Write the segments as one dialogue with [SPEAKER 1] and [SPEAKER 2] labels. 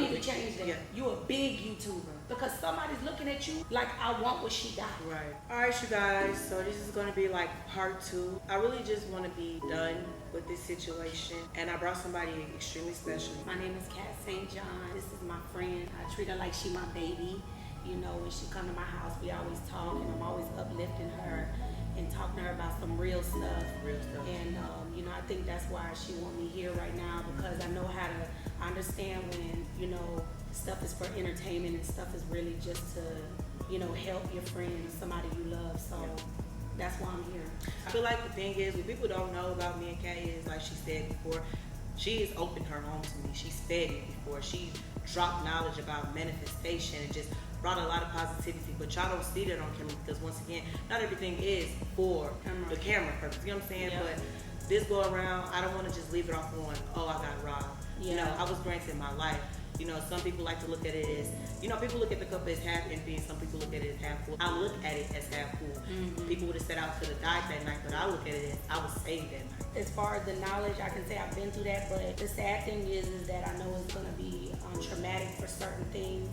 [SPEAKER 1] need to change that. You a big YouTuber. Because somebody's looking at you like, I want what she got.
[SPEAKER 2] Right. Alright, you guys, so this is gonna be like part 2. I really just want to be done with this situation, and I brought somebody extremely special.
[SPEAKER 1] My name is Kat St. John. This is my friend. I treat her like she my baby. You know, when she come to my house, we always talk, and I'm always uplifting her and talking to her about some real stuff. And you know, I think that's why she want me here right now, because I know how to understand when, you know, stuff is for entertainment and stuff is really just to, you know, help your friend or somebody you love. So that's why I'm here.
[SPEAKER 2] I feel like the thing is, what people don't know about me and Kat is, like she said before, she has opened her home to me. She's fed me before. She dropped knowledge about manifestation and just brought a lot of positivity, but y'all don't see that on camera because, once again, not everything is for the camera purpose. You know what I'm saying?
[SPEAKER 1] Yeah.
[SPEAKER 2] But this go around, I don't want to just leave it off on, oh, I got robbed.
[SPEAKER 1] Yeah.
[SPEAKER 2] You know, I was granted my life. You know, some people like to look at it as, you know, people look at the cup as half empty, and some people look at it as half full. I look at it as half full. People would have set out to the die that night, but I look at it as I was saved that night.
[SPEAKER 1] As far as the knowledge, I can say I've been through that, but the sad thing is that I know it's going to be traumatic for certain things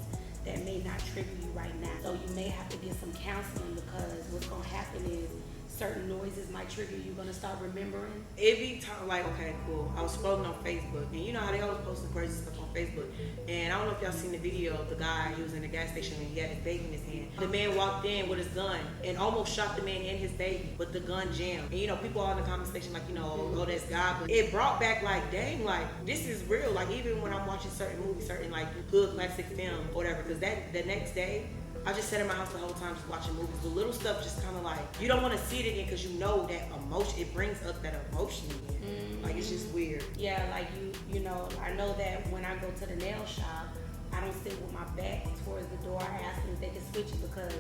[SPEAKER 1] that may not trigger you right now. So you may have to get some counseling, because what's going to happen is certain noises might trigger you. You're going to start remembering.
[SPEAKER 2] It be like, okay, cool. I was scrolling on Facebook, and you know how they always post the crazy stuff on Facebook. And I don't know if y'all seen the video of the guy. He was in the gas station and he had his baby in his hand. The man walked in with his gun and almost shot the man and his baby, but the gun jammed. And you know, people all in the comment section like, you know, oh, that's God. But it brought back like, dang, like this is real. Like even when I'm watching certain movies, certain like hood classic film or whatever, because that the next day, I just sat in my house the whole time just watching movies. The little stuff just kind of like, you don't want to see it again because you know that emotion, it brings up that emotion again. Like it's just weird.
[SPEAKER 1] Yeah, like you know, I know that when I go to the nail shop, I don't sit with my back towards the door. I ask them if they can switch it because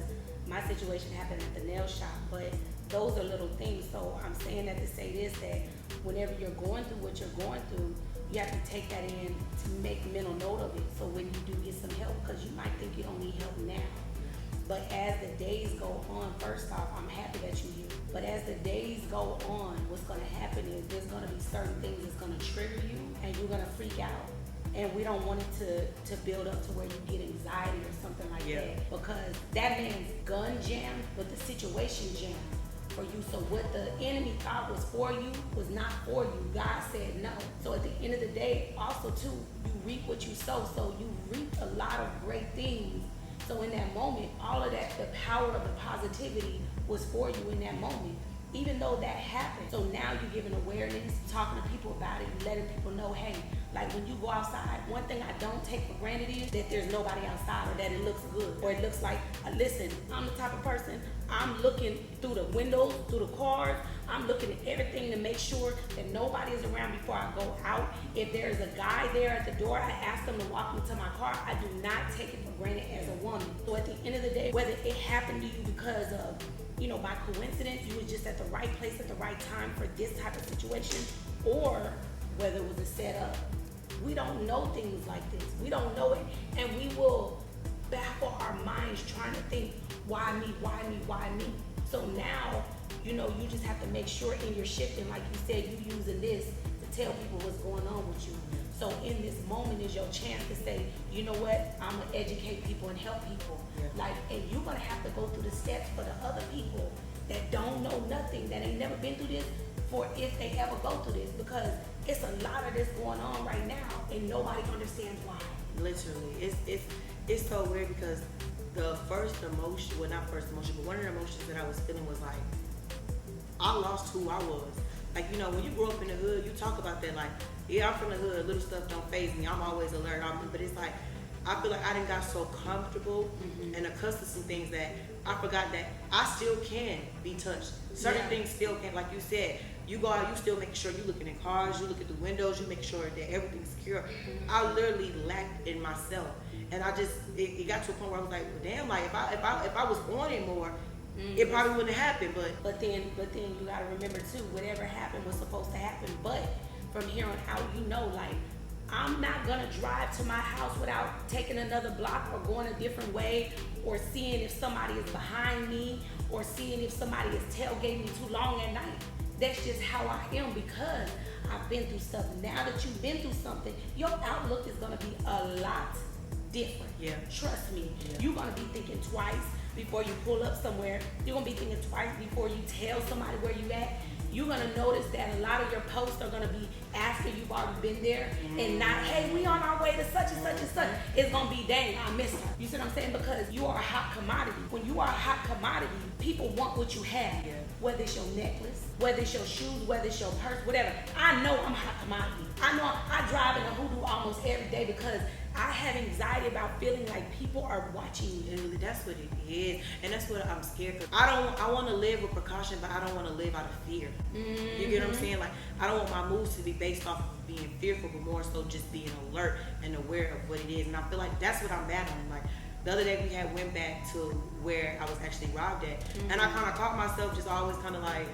[SPEAKER 1] my situation happened at the nail shop. But those are little things. So I'm saying that to say this, that whenever you're going through what you're going through, you have to take that in to make mental note of it. So when you do get some help, because you might think you don't need help now. But as the days go on, first off, I'm happy that you're here. But as the days go on, what's going to happen is there's going to be certain things that's going to trigger you, and you're going to freak out. And we don't want it to build up to where you get anxiety or something like that. Because that man's gun jammed, but the situation jammed for you. So what the enemy thought was for you was not for you. God said no. So at the end of the day, also too, you reap what you sow. So you reap a lot of great things. So in that moment, all of that, the power of the positivity was for you in that moment, even though that happened. So now you're giving awareness, talking to people about it, letting people know, hey, like when you go outside, one thing I don't take for granted is that there's nobody outside, or that it looks good, or it looks like, listen, I'm the type of person, I'm looking through the windows, through the cars, I'm looking at everything to make sure that nobody is around before I go out. If there's a guy there at the door, I ask them to walk me to my car. I do not take it for granted as a woman. So at the end of the day, whether it happened to you because of, you know, by coincidence, you was just at the right place at the right time for this type of situation, or whether it was a setup. We don't know things like this. We don't know it, and we will baffle our minds trying to think, why me, why me, why me? So now, you know, you just have to make sure in your shifting, like you said, you using this to tell people what's going on with you. So in this moment is your chance to say, you know what, I'm gonna educate people and help people. Like, and you're gonna have to go through the steps for the other people that don't know nothing, that ain't never been through this, for if they ever go through this, because it's a lot of this going on right now and nobody understands why.
[SPEAKER 2] Literally, it's so weird because the first emotion, well not first emotion, but one of the emotions that I was feeling was like, I lost who I was. Like, you know, when you grow up in the hood, you talk about that, like, yeah, I'm from the hood, little stuff don't faze me, I'm always alert, but it's like, I feel like I done got so comfortable and accustomed to some things that I forgot that I still can be touched. Certain things still can, like you said, you go out, you still make sure you looking in cars, you look at the windows, you make sure that everything's secure. I literally lacked in myself. And I just, it got to a point where I was like, well, damn, like if I was on it more, it probably wouldn't have happened.
[SPEAKER 1] But then you gotta remember too, whatever happened was supposed to happen. But from here on out, you know, like, I'm not gonna drive to my house without taking another block or going a different way, or seeing if somebody is behind me, or seeing if somebody is tailgating me too long at night. That's just how I am because I've been through stuff. Now that you've been through something, your outlook is gonna be a lot different.
[SPEAKER 2] Yeah.
[SPEAKER 1] Trust me.
[SPEAKER 2] Yeah.
[SPEAKER 1] You're gonna be thinking twice before you pull up somewhere. You're gonna be thinking twice before you tell somebody where you at. You're gonna notice that a lot of your posts are gonna be after you've already been there and not, hey, we on our way to such and such and such. It's gonna be, dang, I missed her. You see what I'm saying? Because you are a hot commodity. When you are a hot commodity, people want what you have.
[SPEAKER 2] Yeah.
[SPEAKER 1] Whether it's your necklace, whether it's your shoes, whether it's your purse, whatever. I know I'm a hot commodity. I know I drive in a hoodoo almost every day because I have anxiety about feeling like people are watching me.
[SPEAKER 2] Really, that's what it is, and that's what I'm scared of. I want to live with precaution, but I don't want to live out of fear. You get what I'm saying? Like, I don't want my moves to be based off of being fearful, but more so just being alert and aware of what it is. And I feel like that's what I'm battling. Like, the other day we had went back to where I was actually robbed at, and I kind of caught myself just always kind of like,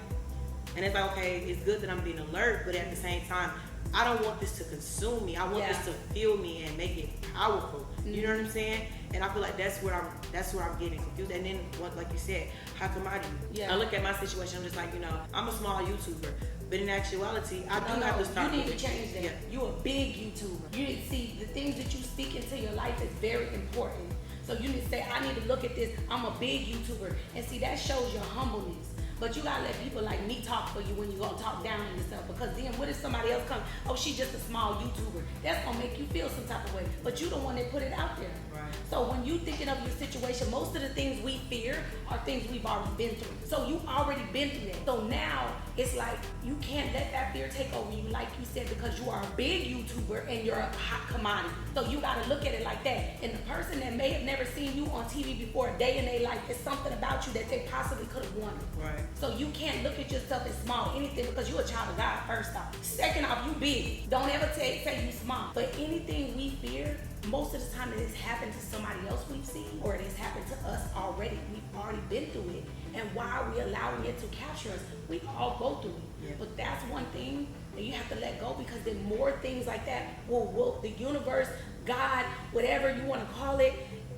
[SPEAKER 2] and it's like, okay, it's good that I'm being alert, but at the same time, I don't want this to consume me. I want this to feel me and make it powerful. You know what I'm saying? And I feel like that's where I'm getting confused. And then, like you said, how commodity.
[SPEAKER 1] Yeah.
[SPEAKER 2] I look at my situation. I'm just like, I'm a small YouTuber, but in actuality, I do have to start.
[SPEAKER 1] You need to change that.
[SPEAKER 2] Yeah.
[SPEAKER 1] You're a big YouTuber. You need to see the things that you speak into your life is very important. So you need to say, I need to look at this. I'm a big YouTuber, and see that shows your humbleness. But you gotta let people like me talk for you when you're gonna talk down on yourself. Because then what if somebody else comes, oh, she's just a small YouTuber. That's gonna make you feel some type of way. But you the one that put it out there.
[SPEAKER 2] Right.
[SPEAKER 1] So when you thinking of your situation, most of the things we fear are things we've already been through. So you already been through that. So now it's like you can't let that fear take over you, like you said, because you are a big YouTuber and you're a hot commodity. So you gotta look at it like that. And the person that may have never seen you on TV before a day in their life, is something about you that they possibly could have wanted.
[SPEAKER 2] Right.
[SPEAKER 1] So you can't look at yourself as small anything because you're a child of God, first off. Second off, you big. Don't ever say you small. But anything we fear, most of the time it has happened to somebody else we've seen, or it has happened to us already. We've already been through it. And why are we allowing it to capture us? We all go through it.
[SPEAKER 2] Yeah.
[SPEAKER 1] But that's one thing that you have to let go, because then more things like that will the universe, God, whatever you want to call it,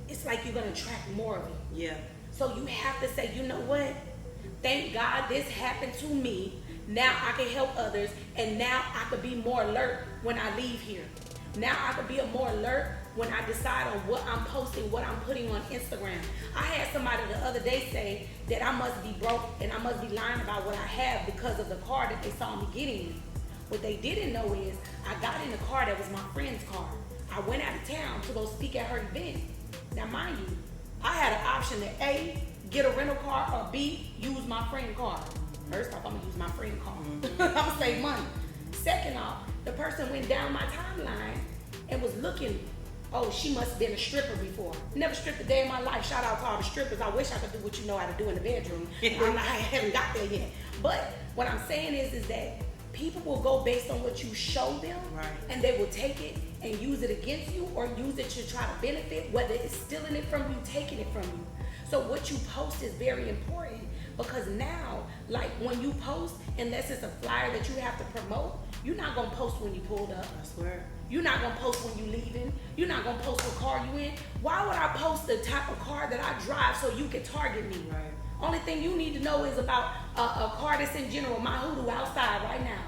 [SPEAKER 1] it's like you're going to attract more of it.
[SPEAKER 2] Yeah.
[SPEAKER 1] So you have to say, you know what? Thank God this happened to me. Now I can help others, and now I could be more alert when I leave here. Now I could be more alert when I decide on what I'm posting, what I'm putting on Instagram. I had somebody the other day say that I must be broke and I must be lying about what I have because of the car that they saw me getting in. What they didn't know is I got in a car that was my friend's car. I went out of town to go speak at her event. Now mind you, I had an option to A, get a rental car, or B, use my friend's car. First off, I'm gonna use my friend's car. I'm gonna save money. Second off, the person went down my timeline and was looking, oh, she must have been a stripper before. Never stripped a day in my life. Shout out to all the strippers. I wish I could do what you know how to do in the bedroom. I haven't got there yet. But what I'm saying is that people will go based on what you show them,
[SPEAKER 2] right,
[SPEAKER 1] and they will take it and use it against you, or use it to try to benefit, whether it's stealing it from you, taking it from you. So what you post is very important, because now, like when you post, unless it's a flyer that you have to promote, you're not gonna post when you pulled up.
[SPEAKER 2] I swear.
[SPEAKER 1] You're not gonna post when you leaving. You're not gonna post what car you in. Why would I post the type of car that I drive so you can target me?
[SPEAKER 2] Right.
[SPEAKER 1] Only thing you need to know is about a car that's in general, my hoodoo outside right now.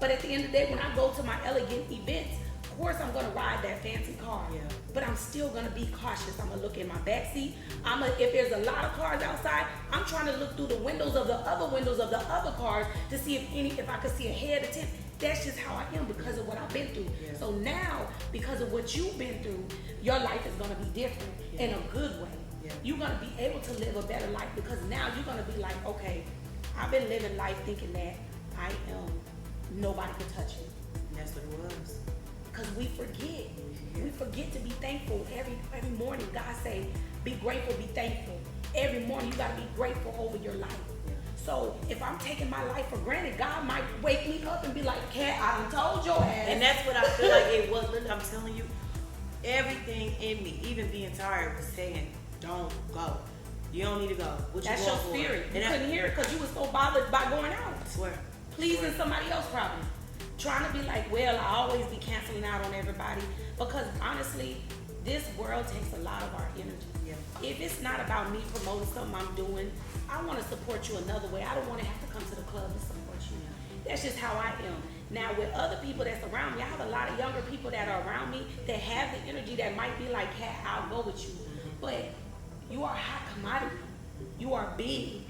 [SPEAKER 1] But at the end of the day, when I go to my elegant events, of course I'm gonna ride that fancy car.
[SPEAKER 2] Yeah.
[SPEAKER 1] But I'm still gonna be cautious. I'm gonna look in my back seat. If there's a lot of cars outside, I'm trying to look through the windows of the other cars to see if I could see ahead of 10. That's just how I am because of what I've been through.
[SPEAKER 2] Yeah.
[SPEAKER 1] So now, because of what you've been through, your life is gonna be different in a good way.
[SPEAKER 2] Yeah.
[SPEAKER 1] You're gonna be able to live a better life, because now you're gonna be like, okay, I've been living life thinking that I am, nobody can touch me.
[SPEAKER 2] And that's what it was.
[SPEAKER 1] Because we forget. We forget to be thankful. Every morning, God say, be grateful, be thankful. Every morning, you gotta be grateful over your life. So if I'm taking my life for granted, God might wake me up and be like, Cat, I done told your ass.
[SPEAKER 2] And that's what I feel like it was. Literally, I'm telling you, everything in me, even being tired, was saying, don't go. You don't need to go. What
[SPEAKER 1] That's
[SPEAKER 2] you
[SPEAKER 1] your
[SPEAKER 2] going for?
[SPEAKER 1] spirit. You
[SPEAKER 2] And
[SPEAKER 1] couldn't hear it because you was so bothered by going out.
[SPEAKER 2] I swear.
[SPEAKER 1] Pleasing somebody else probably. Trying to be like, well, I always be canceling out on everybody. Because honestly, this world takes a lot of our energy.
[SPEAKER 2] Yeah.
[SPEAKER 1] If it's not about me promoting something I'm doing, I want to support you another way. I don't want to have to come to the club to support you. That's just how I am. Now with other people that's around me, I have a lot of younger people that are around me that have the energy that might be like, Kat, I'll go with you. But you are a hot commodity. You are big.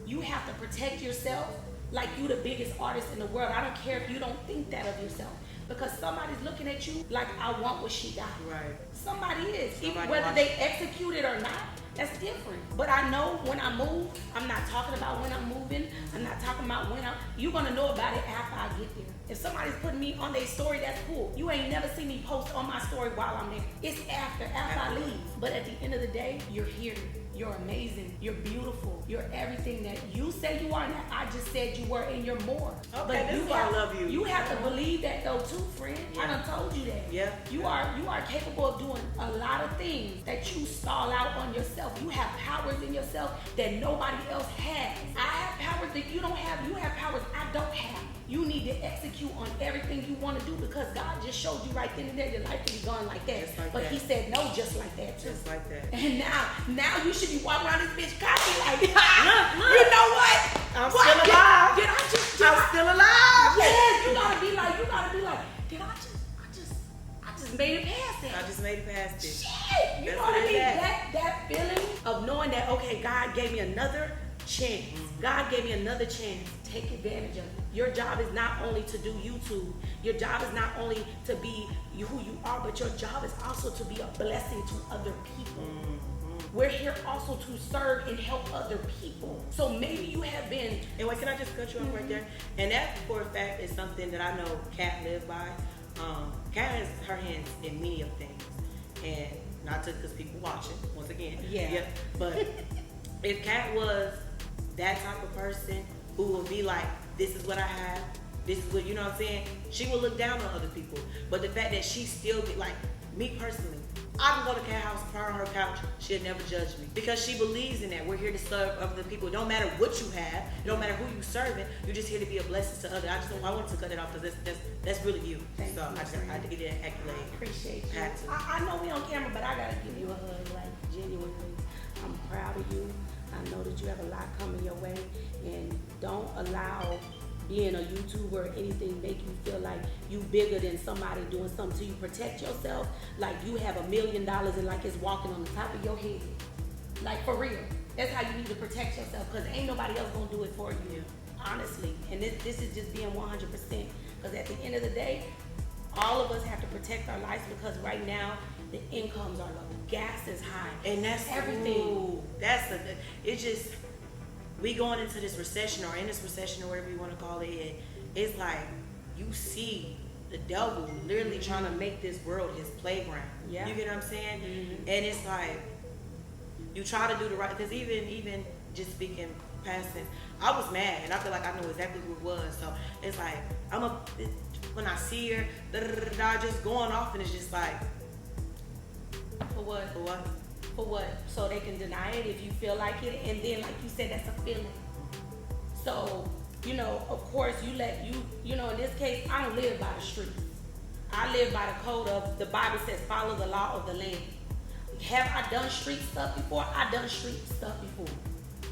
[SPEAKER 1] You have to protect yourself like you the biggest artist in the world. I don't care if you don't think that of yourself. Because somebody's looking at you like, I want what she got.
[SPEAKER 2] Right.
[SPEAKER 1] Somebody is.
[SPEAKER 2] Somebody
[SPEAKER 1] Whether they execute it or not, that's different. But I know when I move, I'm not talking about when I'm moving. I'm not talking about when you're gonna know about it after I get there. If somebody's putting me on their story, that's cool. You ain't never seen me post on my story while I'm there. It's after I leave. But at the end of the day, you're here. You're amazing. You're beautiful. You're everything that you say you are. And I just said you were, and you're more.
[SPEAKER 2] Okay,
[SPEAKER 1] but
[SPEAKER 2] that's why I love you.
[SPEAKER 1] You have to believe that though too, friend.
[SPEAKER 2] Yeah.
[SPEAKER 1] I done told you that.
[SPEAKER 2] Yeah.
[SPEAKER 1] You are capable of doing a lot of things that you stall out on yourself. You have powers in yourself that nobody else has. I have powers that you don't have. You have powers I don't have. You need to execute on everything you want to do because God just showed you right then and there your life can be gone like that.
[SPEAKER 2] Just like
[SPEAKER 1] but
[SPEAKER 2] that.
[SPEAKER 1] He said no just like that too.
[SPEAKER 2] Just like that.
[SPEAKER 1] And now you should be walking around this bitch cocky like,
[SPEAKER 2] Look.
[SPEAKER 1] you know what?
[SPEAKER 2] I'm
[SPEAKER 1] What?
[SPEAKER 2] still alive.
[SPEAKER 1] Did I just?
[SPEAKER 2] I'm still alive.
[SPEAKER 1] Yes, you gotta be like, did I just made it past that.
[SPEAKER 2] I just made it past it.
[SPEAKER 1] Shit, you
[SPEAKER 2] That's
[SPEAKER 1] know what I
[SPEAKER 2] what
[SPEAKER 1] mean?
[SPEAKER 2] it
[SPEAKER 1] That feeling of knowing that, okay, God gave me another chance. God gave me another chance. Take advantage of it. Your job is not only to do YouTube. Your job is not only to be who you are, but your job is also to be a blessing to other people. We're here also to serve and help other people. So maybe you have been.
[SPEAKER 2] And wait, can I just cut you off right there? And that, for a fact, is something that I know Kat lived by. Kat has her hands in many of things, and not to because people watching once again.
[SPEAKER 1] Yeah.
[SPEAKER 2] But if Kat was that type of person who will be like, this is what I have, this is what, you know what I'm saying? She will look down on other people. But the fact that she still get, like, me personally, I can go to Kat house, cry on her couch, she'll never judge me. Because she believes in that. We're here to serve other people. It don't matter what you have, it don't matter who you serving, you're just here to be a blessing to others. I wanted to cut it off because that's really you.
[SPEAKER 1] Thank
[SPEAKER 2] so
[SPEAKER 1] you,
[SPEAKER 2] I just had to get that accolade.
[SPEAKER 1] Appreciate you.
[SPEAKER 2] Had to.
[SPEAKER 1] I know we on camera, but I gotta give you a hug, like genuinely. I'm proud of you. I know that you have a lot coming your way, and don't allow being a YouTuber or anything make you feel like you bigger than somebody doing something to you. Protect yourself like you have $1 million and like it's walking on the top of your head. Like for real. That's how you need to protect yourself because ain't nobody else gonna do it for you. Honestly. And this is just being 100% because at the end of the day, all of us have to protect our lives because right now the incomes are low. Gas is high.
[SPEAKER 2] And that's
[SPEAKER 1] everything.
[SPEAKER 2] Ooh, it's just, we going into this recession or in this recession or whatever you want to call it, and it's like you see the devil literally trying to make this world his playground.
[SPEAKER 1] Yeah.
[SPEAKER 2] You get what I'm saying? And it's like you try to do the right, because even just speaking past tense, I was mad and I feel like I know exactly who it was. So it's like when I see her, just going off, and it's just like,
[SPEAKER 1] For what?
[SPEAKER 2] for what?
[SPEAKER 1] For what? So they can deny it if you feel like it, and then like you said, that's a feeling. So, you know, of course you know, in this case, I don't live by the streets. I live by the code of, the Bible says, follow the law of the land. Have I done street stuff before? I done street stuff before.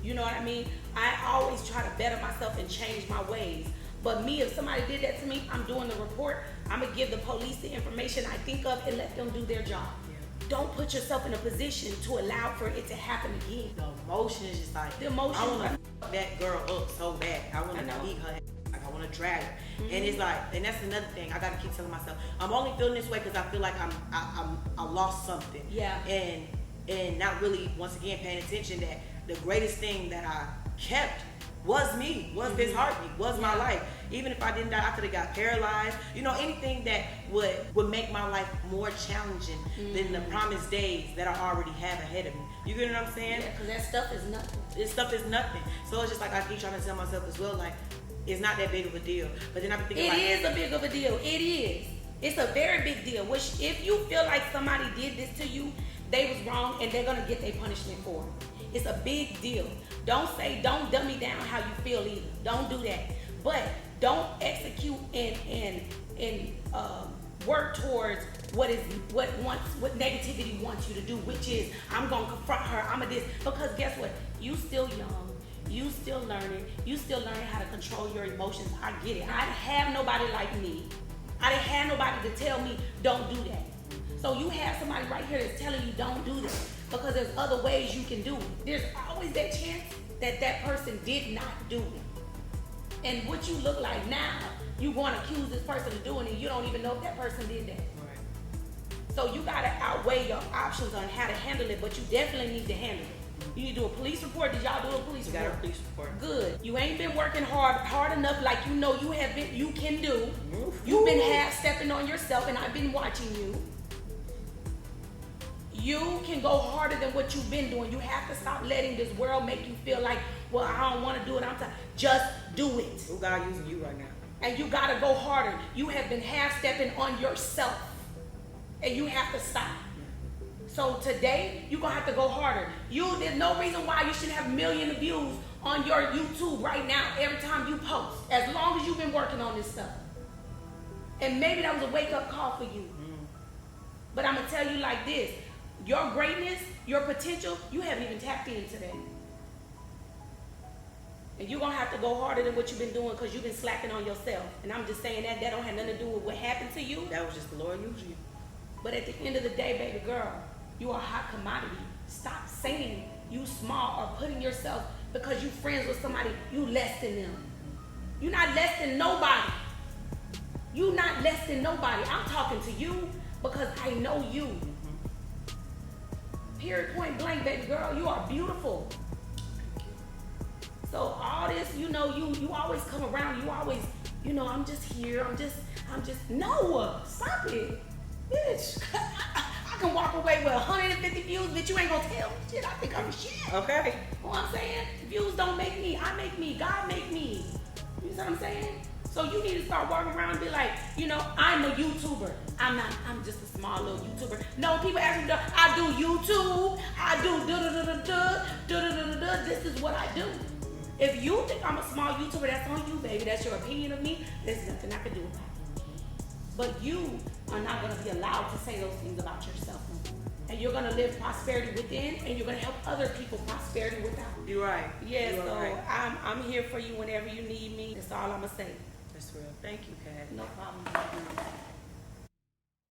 [SPEAKER 1] You know what I mean? I always try to better myself and change my ways. But me, if somebody did that to me, I'm doing the report. I'm gonna give the police the information I think of and let them do their job. Don't put yourself in a position to allow for it to happen again.
[SPEAKER 2] The emotion is just like,
[SPEAKER 1] The emotion.
[SPEAKER 2] I want to fuck that girl up so bad. I want to eat her. Like, I want to drag her. And it's like, and that's another thing I got to keep telling myself. I'm only feeling this way because I feel like I lost something.
[SPEAKER 1] Yeah.
[SPEAKER 2] And not really, once again, paying attention that the greatest thing that I kept was me, was this heartbeat, was my life. Even if I didn't die, I could have got paralyzed. You know, anything that would make my life more challenging than the promised days that I already have ahead of me. You get what I'm saying?
[SPEAKER 1] Yeah, because that stuff is nothing.
[SPEAKER 2] This stuff is nothing. So it's just like I keep trying to tell myself as well, like, it's not that big of a deal. But then I'm thinking
[SPEAKER 1] It is a big of a deal. It is. It's a very big deal. Which, if you feel like somebody did this to you, they was wrong and they're gonna get their punishment for it. It's a big deal. Don't dummy down how you feel either. Don't do that. But don't execute and work towards what negativity wants you to do, which is I'm gonna confront her. I'm a this, because guess what? You still young. You still learning. You still learning how to control your emotions. I get it. I didn't have nobody like me. I didn't have nobody to tell me don't do that. So you have somebody right here that's telling you don't do that because there's other ways you can do it. There's always that chance that that person did not do it. And what you look like now, you going to accuse this person of doing it. You don't even know if that person did that.
[SPEAKER 2] Right.
[SPEAKER 1] So you got to outweigh your options on how to handle it, but you definitely need to handle it. You need to do a police report. Did y'all do a police report?
[SPEAKER 2] Got a police report.
[SPEAKER 1] Good. You ain't been working hard enough like you know you have been. You can do. You've been half stepping on yourself, and I've been watching you. You can go harder than what you've been doing. You have to stop letting this world make you feel like, well, I don't want to do it. I'm tired. Just do it.
[SPEAKER 2] Who God using you right now?
[SPEAKER 1] And you got to go harder. You have been half stepping on yourself, and you have to stop. So today, you're going to have to go harder. There's no reason why you shouldn't have a million views on your YouTube right now every time you post, as long as you've been working on this stuff. And maybe that was a wake-up call for you. But I'm going to tell you like this. Your greatness, your potential, you haven't even tapped into that. And you're going to have to go harder than what you've been doing because you've been slacking on yourself. And I'm just saying that don't have nothing to do with what happened to you.
[SPEAKER 2] That was just the Lord using you.
[SPEAKER 1] But at the end of the day, baby girl, you are a hot commodity. Stop saying you small or putting yourself because you friends with somebody, you less than them. You're not less than nobody. You're not less than nobody. I'm talking to you because I know you. Period, point blank, baby girl, you are beautiful. So all this, you always come around, you always, I'm just here, no, stop it, bitch. I can walk away with 150 views, but you ain't gonna tell me shit. I think I'm a shit.
[SPEAKER 2] Okay.
[SPEAKER 1] You know what I'm saying? Views don't make me. I make me. God make me. You see what I'm saying? So you need to start walking around and be like, I'm a YouTuber. I'm just a small little YouTuber. No, people ask me, I do YouTube. I do da-da-da-da-da. This is what I do. If you think I'm a small YouTuber, that's on you, baby. That's your opinion of me. There's nothing I can do about it. But you are not going to be allowed to say those things about yourself. And you're going to live prosperity within, and you're going to help other people prosperity without.
[SPEAKER 2] You're right.
[SPEAKER 1] Yeah,
[SPEAKER 2] you're
[SPEAKER 1] so
[SPEAKER 2] right.
[SPEAKER 1] I'm here for you whenever you need me. That's all I'm going to say.
[SPEAKER 2] That's real. Thank you, Kat.
[SPEAKER 1] No problem.